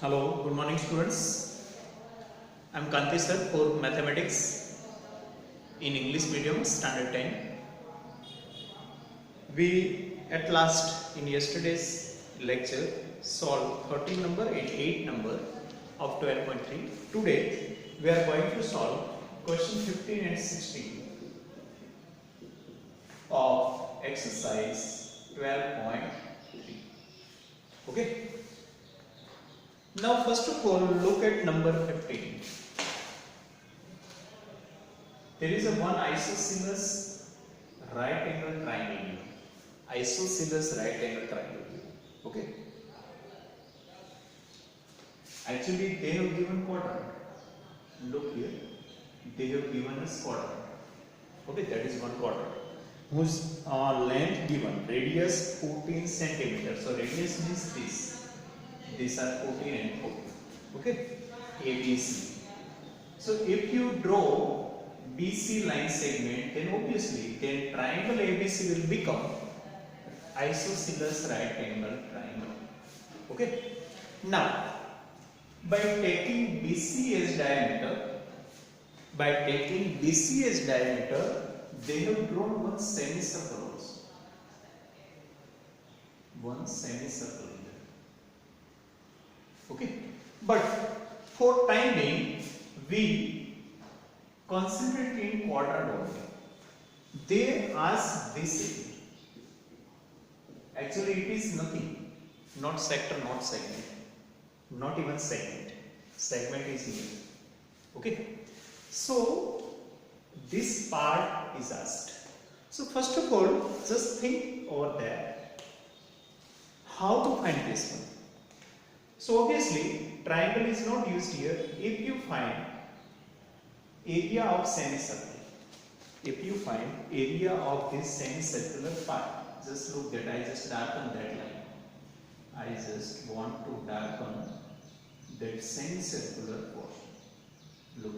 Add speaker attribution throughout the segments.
Speaker 1: Hello, good morning students. I am Kanti sir for mathematics in English medium standard 10. We at last in yesterday's lecture solved 13 number and 8 number of 12.3. Today we are going to solve question 15 and 16 of exercise 12.3. Okay. Now first of all look at number 15. There is a one isosceles right angle triangle. Isosceles right angle triangle. Okay. Actually they have given quadrant. Look here. They have given us quadrant. Okay, that is one quadrant. Whose length given, radius 14 centimeters. So radius means this. These are 14 and 14. Okay, ABC. So if you draw BC line segment, then obviously then triangle ABC will become isosceles right angle triangle. Okay. Now, by taking BC as diameter, they have drawn one semicircle also. One semicircle. Okay, but for time being we concentrate in quadrant only. They ask this. Actually it is nothing, not sector, not segment, not even segment. Segment is here. Okay, so this part is asked. So first of all, just think over there how to find this one. So obviously triangle is not used here. If you find area of semicircle, if you find area of this semicircular part, just look that I just darken that line. I just want to darken that semicircular portion. Look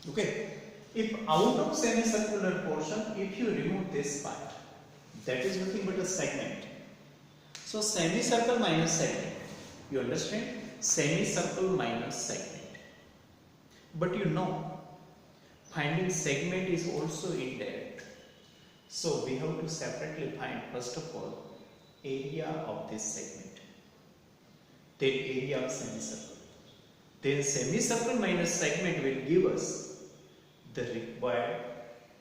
Speaker 1: here. Okay. If out of semicircular portion, if you remove this part, that is nothing but a segment. So semicircle minus segment, you understand? Semicircle minus segment. But you know, finding segment is also indirect. So we have to separately find first of all area of this segment, then area of semicircle. Then semicircle minus segment will give us the required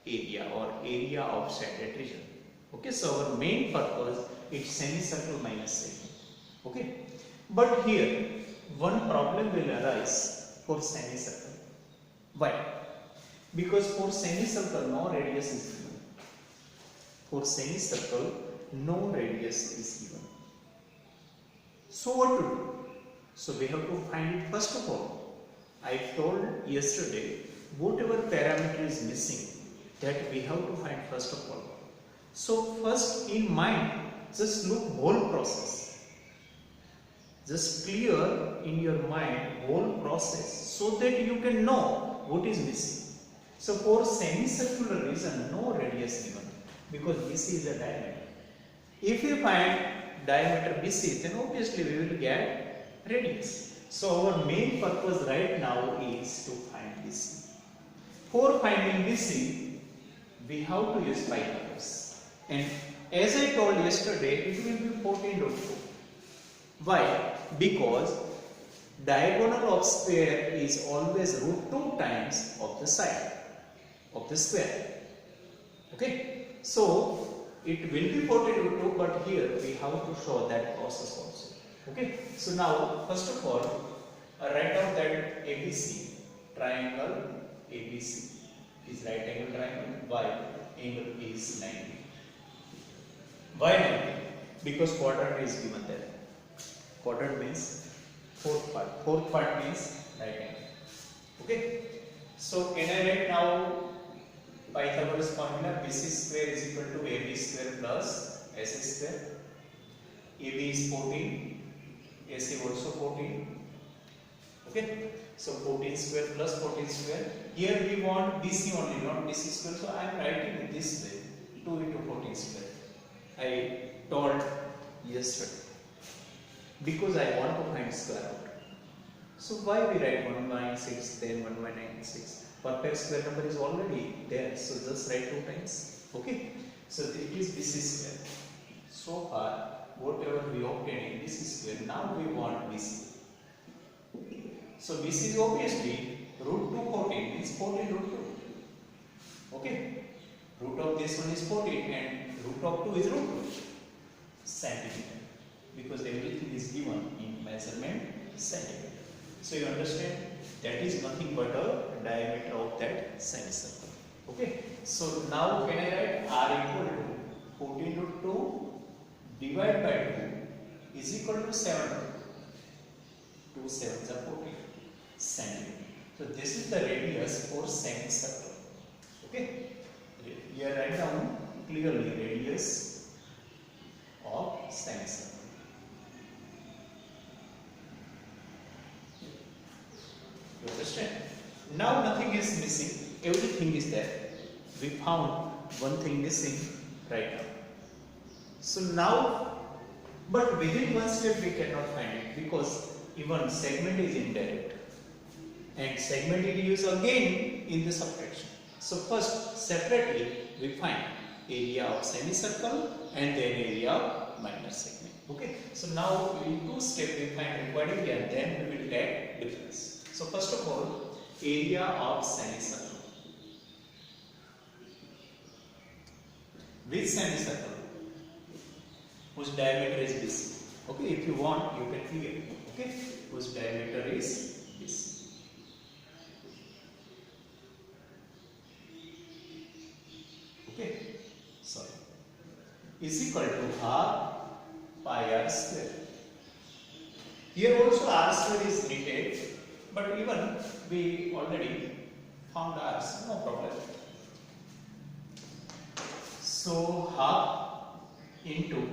Speaker 1: area or area of shaded region. Okay, so our main purpose is semicircle minus segment. Okay, but here one problem will arise for semicircle. Why? Because for semicircle no radius is given. For semicircle no radius is given. So what to do? So we have to find it first of all. I told yesterday whatever parameter is missing, that we have to find first of all. So first in mind, just look whole process. Just clear in your mind whole process so that you can know what is missing. So for semicircular region, no radius given because BC is a diameter. If we find diameter BC, then obviously we will get radius. So our main purpose right now is to find BC. For finding BC, we have to use Pythagoras. And as I told yesterday, it will be 14.2. Why? Because diagonal of square is always root 2 times of the side of the square. Okay? So it will be 14.2, but here we have to show that process also. Okay? So now, first of all, write down that ABC, triangle ABC is right angle triangle, Y angle is 90. Why 90? Because quadrant is given there. Quadrant means fourth part. Fourth part means right angle. Okay. So can I write now Pythagoras formula? BC square is equal to AB square plus AC square. AB is 14. AC also 14. Okay. So 14 square plus 14 square. Here we want BC only, not BC square. So I am writing it this way: 2 into 14 square. I told yesterday. because I want to find square root. So why we write 1 by 6 then 1 by 6? Perfect square number is already there, so just write 2 times. Okay, so it is BC square. So far whatever we obtained in BC square, now we want BC. So BC is obviously root 2 14 means 14 root 2. Okay, root of this one is 14 and root of 2 is root 2 centimeter, because everything is given in measurement centimeter. So you understand that is nothing but a diameter of that semicircle. Okay, so now can I write R equal to 14 root 2 divided by 2 is equal to 7 root 2. 2 7s are 14 centimeter. So this is the radius for semicircle. Okay, here write down clearly radius of semicircle. You understand? Now nothing is missing, everything is there. We found one thing missing right now. So now, but within one step we cannot find it, because even segment is indirect and segment is used again in the subtraction. So first separately we find area of semicircle and then area of minor segment. Okay, so now in 2 steps we find required area and then we will get difference. So first of all, area of semicircle. Which semicircle whose diameter is BC. Okay, if you want you can clear. Okay, whose diameter is BC. Okay, sorry, is equal to half pi r square. Here also r square is needed, but even we already found r, so no problem. So half into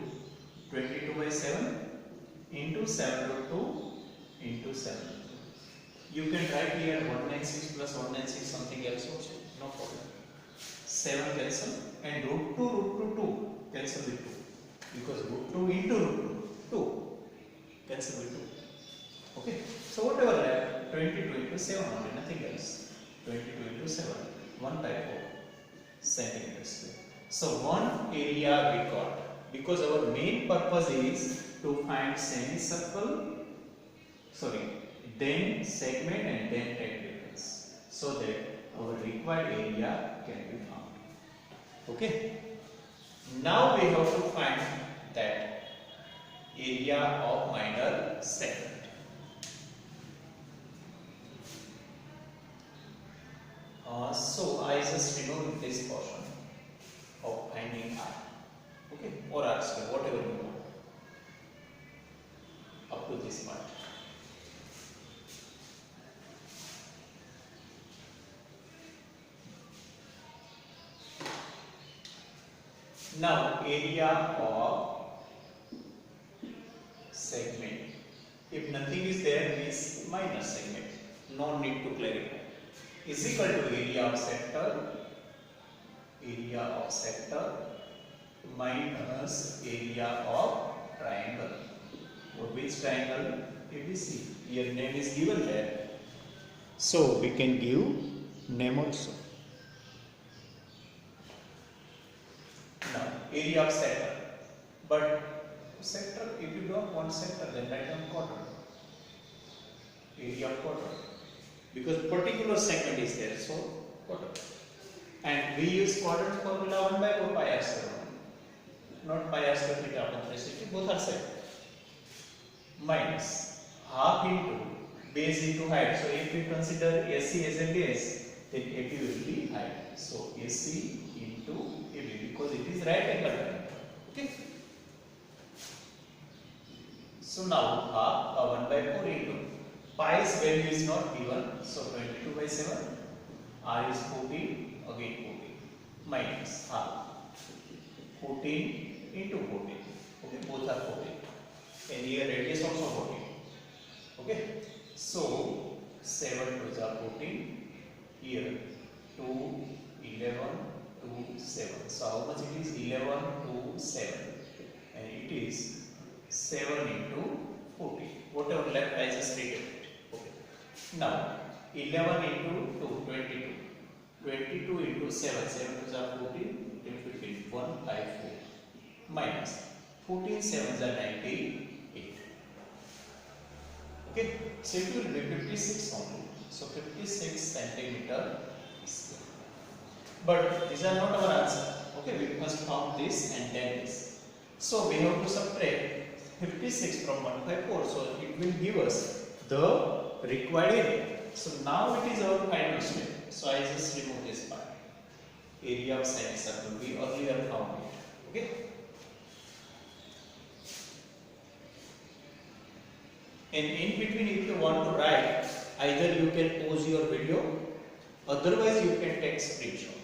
Speaker 1: 22 by 7 into 7 root 2 into 7. You can write here 196 plus 196 something else also, no problem. 7 cancel and root 2 cancel with 2, because root 2 into root 2 cancel with 2. Okay, so whatever left, 22 into 7 only, nothing else. 22 into 7, 1 by 4 centimeters square. So one area we got, because our main purpose is to find semicircle, sorry, then segment and then rectangles, so that our required area can be found. Okay, now we have to find that area of minor segment. So I just remove this portion of finding r, okay, or r square, whatever you want, up to this part. Now area of segment, if nothing is there means minor segment, no need to clarify, is equal to area of sector minus area of triangle. For which triangle? ABC. Your name is given there, so we can give name also. Now area of sector, but sector, if you don't want sector then write down quadrant. Area of quadrant, because particular segment is there, so quadrant. And we use quadrant formula 1 by 4 pi r square, not pi r square theta upon 360, both are same. Minus half into base into height. So if we consider AC as a base, then AP will be height. So AC into AB, because it is right angle triangle. Okay. So now half 1 by 4 into pi's value is not given, so 22 by 7, r is 14, again 14, minus half 14 into 14. Okay, both are 14, and here radius also 14. Okay, so 7 to the 14, here 2, 11, 2, 7. So how much it is? 11 to 7, and it is 7 into 14. Whatever left, I just rewrite it. Okay. Now 11 into 2, 22. 22 into 7, 7 is 14, 15, 1, 5, 4. Minus 14, 7 are 98. Okay, so it will be 56 only. So 56 centimeter square. But these are not our answer. Okay, we must count this and then this. So we have to subtract 56 from 154. So it will give us the required area. So now it is our final step. So I just remove this part. Area of semicircle. We earlier found it. Okay. And in between, if you want to write, either you can pause your video, otherwise you can take screenshot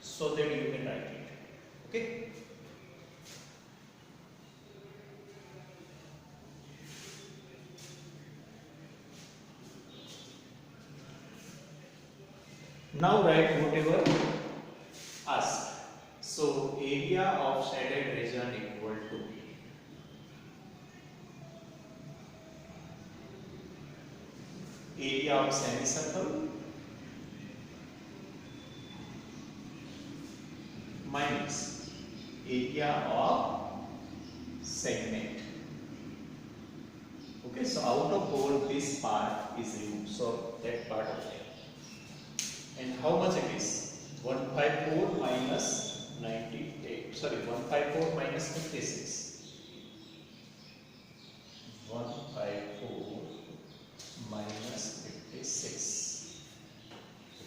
Speaker 1: so that you can write it. Okay. Now write whatever asked. So area of shaded region equal to area of semicircle minus area of segment. Okay, so out of whole this part is removed. So that part of it. And how much it is? 154 minus 98. Sorry, 154 minus 56. 154 minus 56.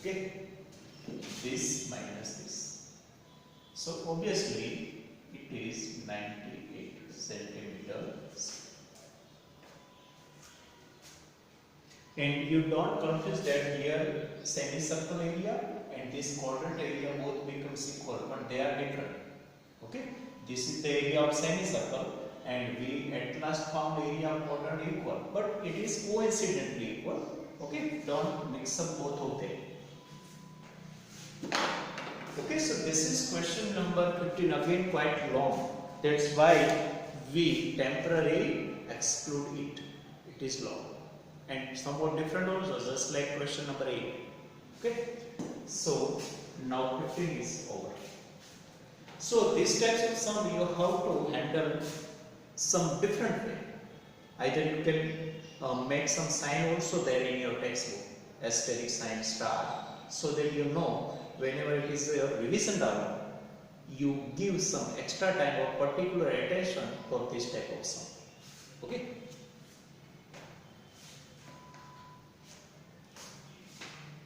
Speaker 1: Okay? This minus this. So obviously it is 98 centimeters. And you don't confuse that here semicircle area and this quadrant area both becomes equal, but they are different. Okay, this is the area of semicircle and we at last found area of quadrant equal, but it is coincidentally equal. Okay, don't mix up both of them. Okay, so this is question number 15, again quite long. That's why we temporarily exclude it. It is long. And somewhat different also, just like question number 8. Okay, so now 15 is over. So these types of sum you have to handle some different way. Either you can make some sign also there in your textbook, asterisk sign star, so that you know whenever it is a revision hour, you give some extra time or particular attention for this type of sum. Okay.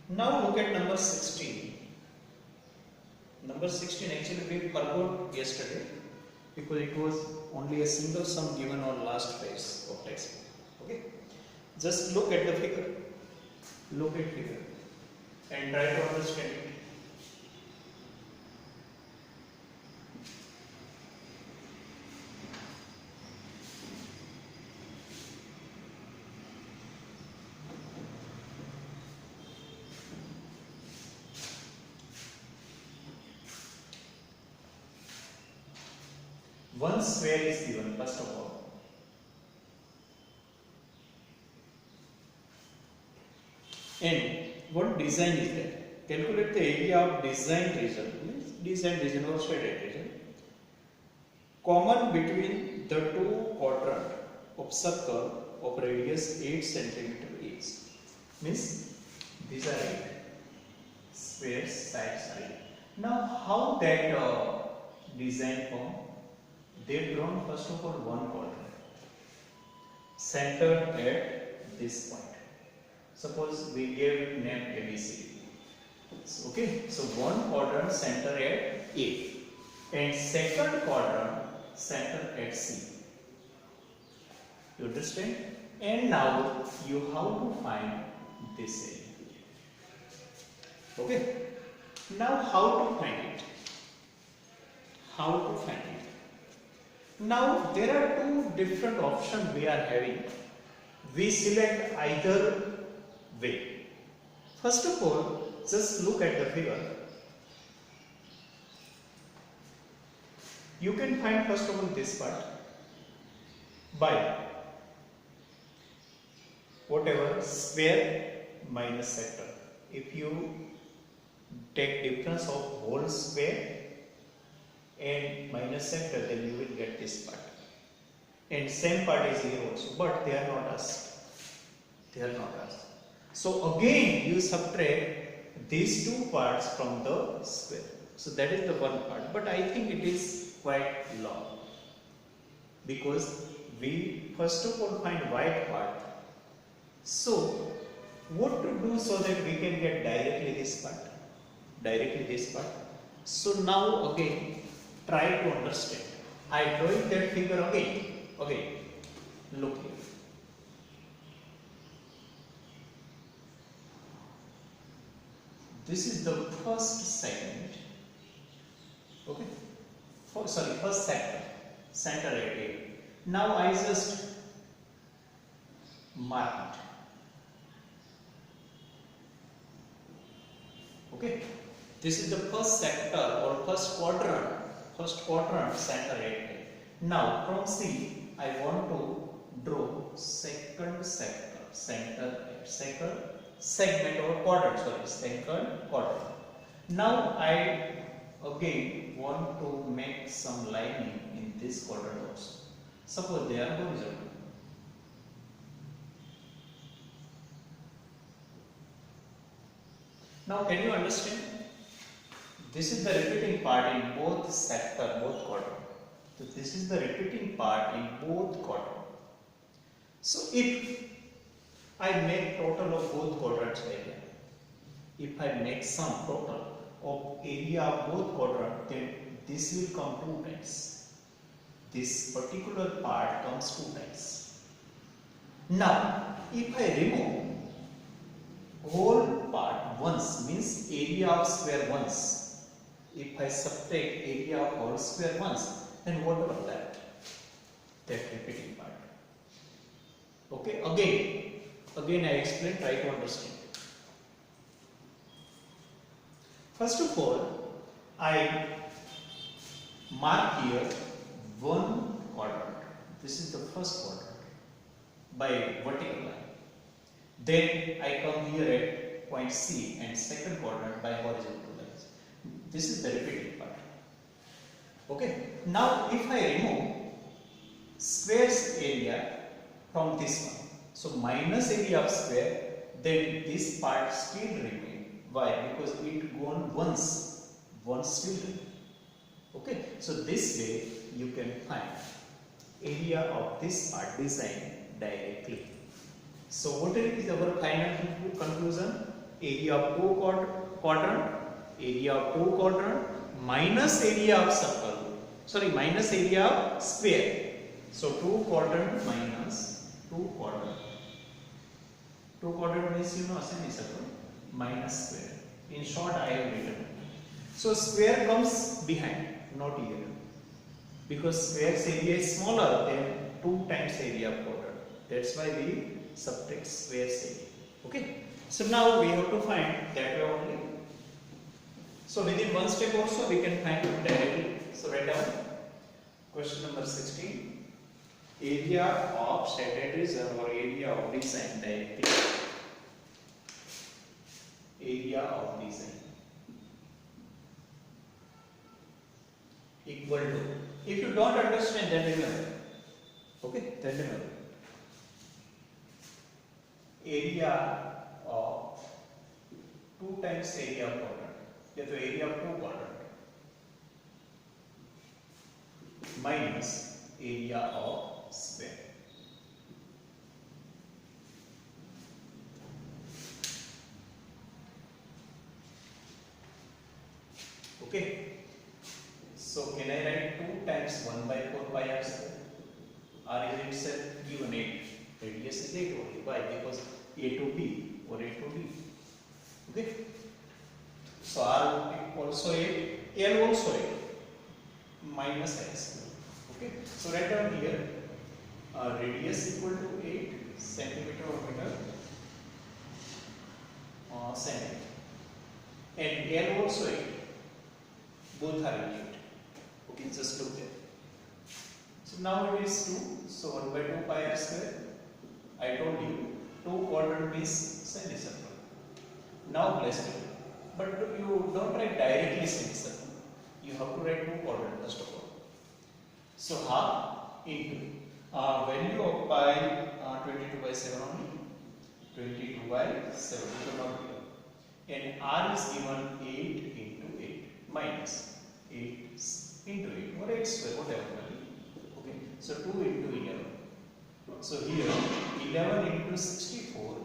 Speaker 1: Now look at number 16. Number 16 actually we forgot yesterday because it was only a single sum given on last page of textbook. Okay, just look at the figure. Look at figure and try to understand it. One square is given first of all. And what design is that? Calculate the area of designed region, means designed region or shaded region, common between the two quadrants of circle of radius 8 cm each. Means these are 8 square sides are 8. Now how that design form? They drawn first of all one quadrant centered at this point. Suppose we gave it name ABC. Okay, so one quadrant center at A and second quadrant center at C. You understand? And now you have to find this area. Okay. Now how to find it? How to find it? Now there are two different options we are having. We select either way. First of all, just look at the figure. You can find first of all this part by whatever square minus sector. If you take difference of whole square and minus sector, then you will get this part. And same part is here also, but they are not asked. They are not asked. So again you subtract these two parts from the square. So that is the one part, but I think it is quite long, because we first of all find white part. So what to do so that we can get directly this part? Directly this part. So now again try to understand. I drawing that figure again. Okay, look here. This is the first segment. Okay, first sector, center at A. Now I just mark it. Okay, this is the first sector or first quadrant center at A. Now from C, I want to draw second sector, second segment or quadrant. Second quadrant. Now I again want to make some lining in this quadrant also. Suppose they are horizontal. Now can you understand? This is the repeating part in both sector, both quadrant. So this is the repeating part in both quadrant. So if I make total of both quadrants area, if I make sum total of area of both quadrant, then this will come 2 times. This particular part comes 2 times. Now, if I remove whole part once, means area of square once, if I subtract area of whole square once, then whatever left, that repeating part. Okay, again I explain, try to understand. First of all, I mark here one quadrant. This is the first quadrant by vertical line. Then I come here at point C and second quadrant by horizontal lines. This is the repeating part. Okay. Now if I remove square's area from this one, so minus area of square, then this part still remain. Why? Because it gone once still remain. Okay. So this way you can find area of this part design directly. So what is our final conclusion? Area of quadrant, area of quadrant minus area of circle. Minus area of square. So 2 quadrant minus 2 quadrant. 2 quadrant means semicircle minus square. In short, I have written. So square comes behind, not here, because square's area is smaller than 2 times area of quadrant. That's why we subtract square's area. Okay. So now we have to find that way only. So within one step also we can find it directly. So write down question number 16. Area of standard region or area of design directly. Area of design equal to. If you don't understand, then remember. Okay, then remember. Area of 2 times area of quadrant. That is area of 2 quadrant minus area of square. Okay. So can I write 2 times 1 by 4 pi r square? R is itself given 8. Radius is 8 only. Why? Because A to B or A to D. Okay. So R also 8, L also 8, minus L square. Okay. So write down here radius equal to 8 centimeter or meter centimeter, and L also 8. Both are 8. Okay, just look there. So now it is 2. So 1 by 2 pi r square. I told you 2 quadrant means semicircle. Now place it. But you don't write directly semicircle. You have to write 2 quadrant first of all. So half into value of pi 22 by 7 only. 22 by 7. You cannot do. And r is given 8 into 8 minus 8 into 8 or 8 square, whatever. Okay. So 2 into 11. So here 11 into 64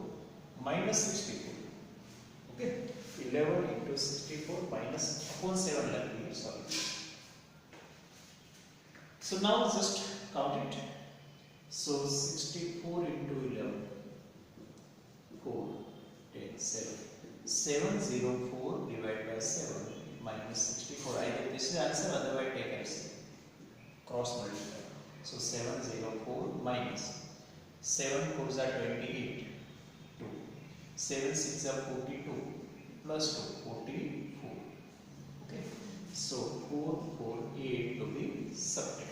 Speaker 1: minus 64. Okay. 11 into 64 minus upon 7 like here, sorry. So now just count it. So 64 into 11, 4, 10, 7. 704 divided by 7 minus 64. Either this is answer, otherwise take as cross multiply. So 704 minus 7 4s are 28, 2. 7 6 are 42 plus 2, 44. Okay. So 448 to be subtracted.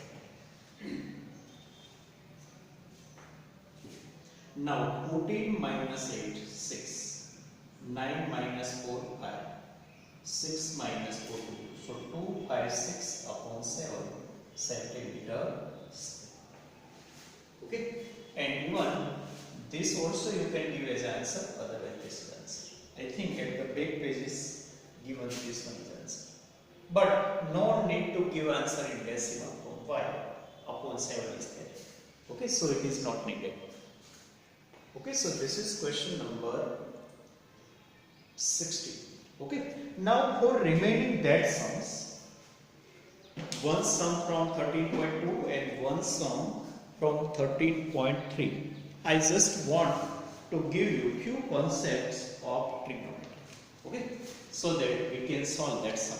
Speaker 1: Now 14 minus 8, 6. 9 minus 4, 5. 6 minus 4, 2. So 256 upon 7 centimeter. Okay. And even this also you can give as answer, otherwise this is answer. I think at the back page is given this one is answer. But no need to give answer in decimal form. Why? Upon 7 is there. Okay, so it is not needed. Okay, so this is question number 60. Okay, now for remaining that sums, one sum from 13.2 and one sum from 13.3. I just want to give you few concepts of trigonometry. Okay, so that we can solve that sum.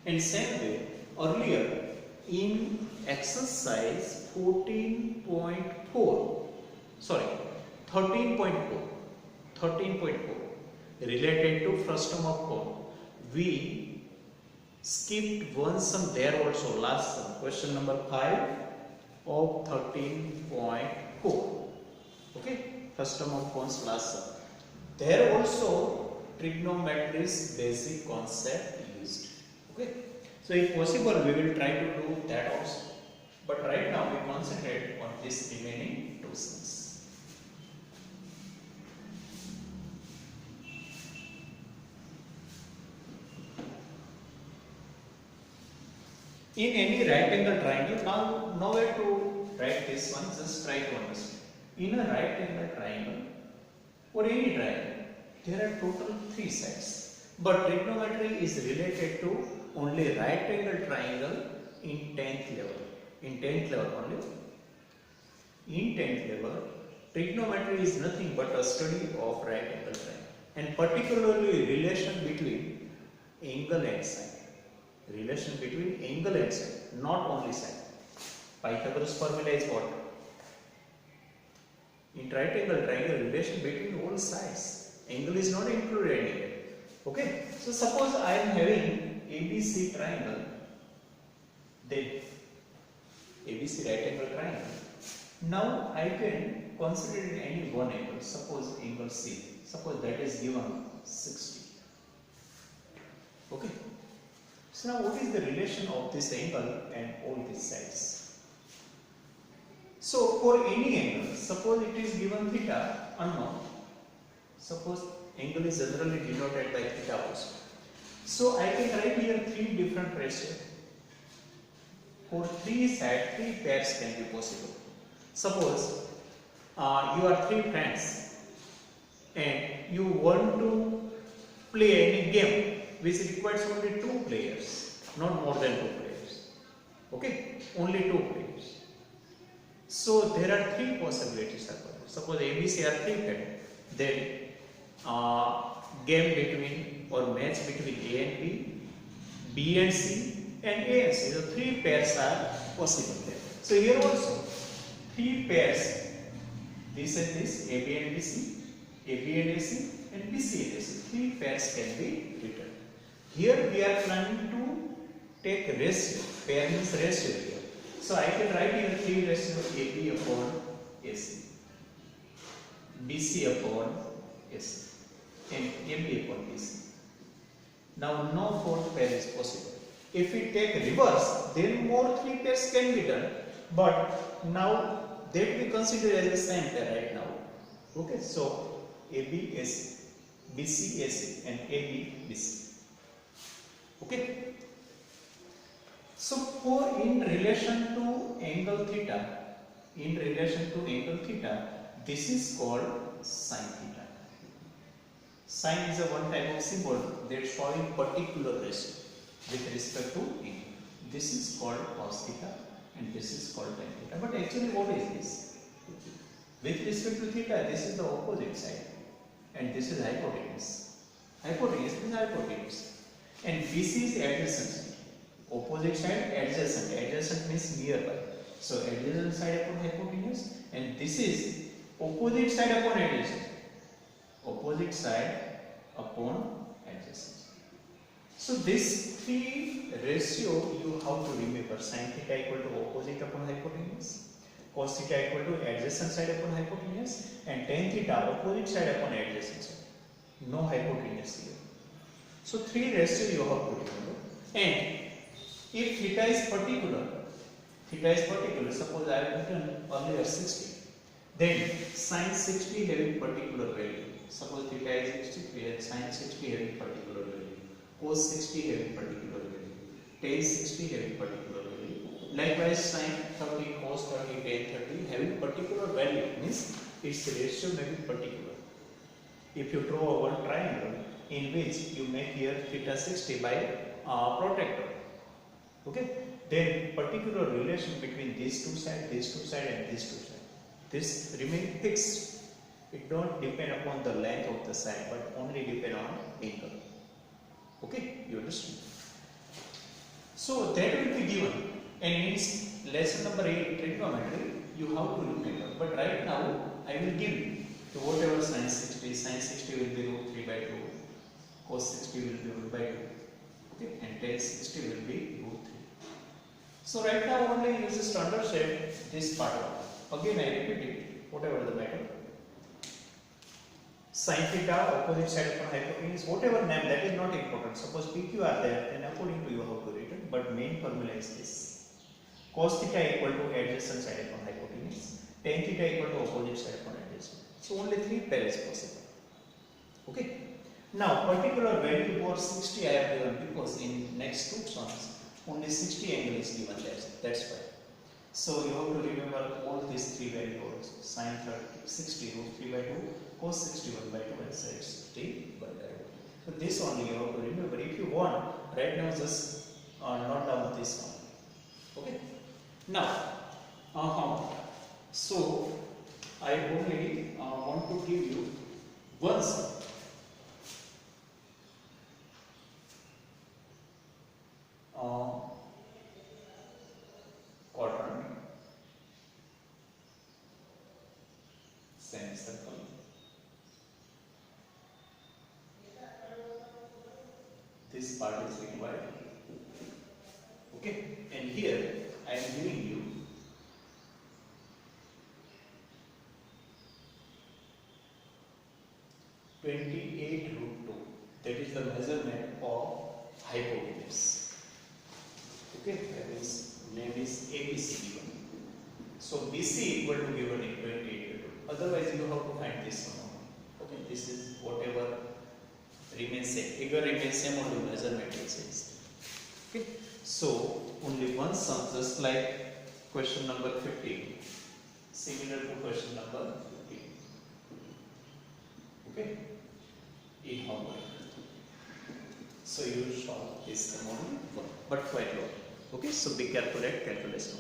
Speaker 1: And same way, earlier in exercise 13.4 related to frustum of cone, we skipped one sum there also, last sum, question number 5 of 13.4. Okay, frustum of cones last sum. There also trigonometry's basic concept used. Okay, so if possible we will try to do that also, but right now we concentrate on this remaining two sums. In any right angle triangle, now nowhere to write this one, just try to understand. In a right angle triangle or any triangle, there are total 3 sides. But trigonometry is related to only right angle triangle in 10th level. In 10th level only. In 10th level, trigonometry is nothing but a study of right angle triangle, and particularly relation between angle and side. Relation between angle and side, not only side. Pythagoras formula is what? In right angle triangle, relation between all sides. Angle is not included anywhere. Okay, so suppose I am having ABC triangle, then ABC right angle triangle. Now I can consider in any one angle. Suppose angle C. Suppose that is given 60. Okay. So now what is the relation of this angle and all these sides? So for any angle, suppose it is given theta, unknown. Suppose angle is generally denoted by theta also. So I can write here 3 different ratios. For 3 sides, 3 pairs can be possible. Suppose you are 3 friends and you want to play any game which requires only 2 players, not more than 2 players. Okay, only 2 players. So there are 3 possibilities. Suppose ABC are 3 pairs, then game between or match between A and B, B and C, and A and C. So 3 pairs are possible there. So here also 3 pairs, this and this, AB and BC, AB and AC, and BC and AC. 3 pairs can be written. Here we are planning to take ratio, pair means ratio here. So I can write here 3 ratio AB upon AC. BC upon AC and AB upon BC. Now no fourth pair is possible. If we take reverse, then more three pairs can be done. But now that we consider as the same pair right now. Okay, so AB AC, BC AC and AB BC. Okay. So for in relation to angle theta, this is called sine theta. Sine is a one type of symbol that showing particular ratio with respect to angle. This is called cos theta and this is called tan theta. But actually what is this? With respect to theta, this is the opposite side and this is hypotenuse. Hypotenuse means hypotenuse. And BC is adjacent side. Opposite side adjacent. Adjacent means nearby. So adjacent side upon hypotenuse and this is opposite side upon adjacent. Opposite side upon adjacent. So this three ratio you have to remember. Sin theta equal to opposite upon hypotenuse, cos theta equal to adjacent side upon hypotenuse, and tan theta opposite side upon adjacent side. No hypotenuse here. So three ratio you have to remember. And if theta is particular, suppose I have written earlier 60, then sin 60 having particular value. Suppose theta is 60, we have sin 60 having particular value, cos 60 having particular value, tan 60 having particular value. Likewise, sin 30, cos 30, tan 30 having particular value means its ratio may be particular. If you draw a one triangle in which you make here theta 60 by protractor, okay, then particular relation between these two sides and these two sides, this remain fixed. It don't depend upon the length of the side, but only depend on angle. Okay, you understand? So that will be given, and in lesson number 8 trigonometry you have to look at it. But right now I will give you to whatever sin 60 will be root 3 by 2, cos 60 will be root by 2, okay, and tan 60 will be root 3. So right now only use this to understand this part. Again I repeat it, whatever the matter. Sin theta opposite side upon hypotenuse, whatever name, that is not important. Suppose PQ are there, then according to you how to write it, but main formula is this. Cos theta equal to adjacent side upon hypotenuse, tan theta equal to opposite side upon adjacent. So only three pairs possible. Okay. Now particular value for 60 I have given because in next two sums only 60 angle is given, that's why. So you have to remember all these three values: sin 60 root 3 by 2, cos 61 by 2 and sin 60 by 2. So this only you have to remember. If you want, right now just note down this one. Okay. Now, so I only want to give you one sum. Quadrant, semicircle, this part is required. Okay, and here I am giving you (28 root 2). That is the measurement of hypotenuse. Okay, that is name is ABC given. So BC equal to given in 28 root 2. Otherwise you have to find this one. Okay, this is whatever remains same. Figure remains same, only measurement is changed. Okay, so only one sum, just like question number 15, similar to question number 15. Okay, in homework. So you solve this only one, but quite long. Okay, so be careful at calculation.